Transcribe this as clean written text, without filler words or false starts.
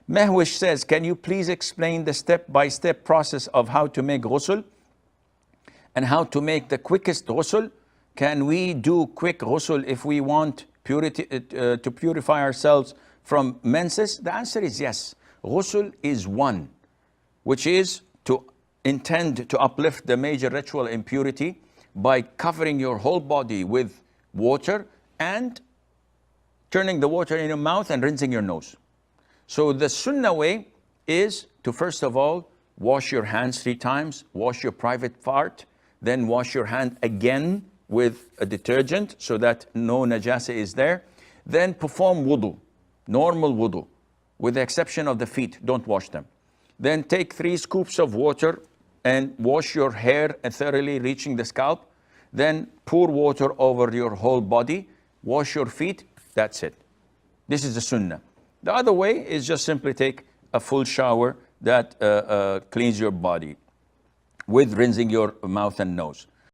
Mehwish says, can you please explain the step-by-step process of how to make ghusl and how to make the quickest ghusl? Can we do quick ghusl if we want to purify ourselves from menses? The answer is yes. Ghusl is one, which is to intend to uplift the major ritual impurity by covering your whole body with water and turning the water in your mouth and rinsing your nose. So the sunnah way is to first of all wash your hands 3 times, wash your private part, then wash your hand again with a detergent so that no najasa is there. Then perform wudu, normal wudu, with the exception of the feet, don't wash them. Then take 3 scoops of water and wash your hair thoroughly, reaching the scalp. Then pour water over your whole body, wash your feet, that's it. This is the sunnah. The other way is just simply take a full shower that cleans your body with rinsing your mouth and nose.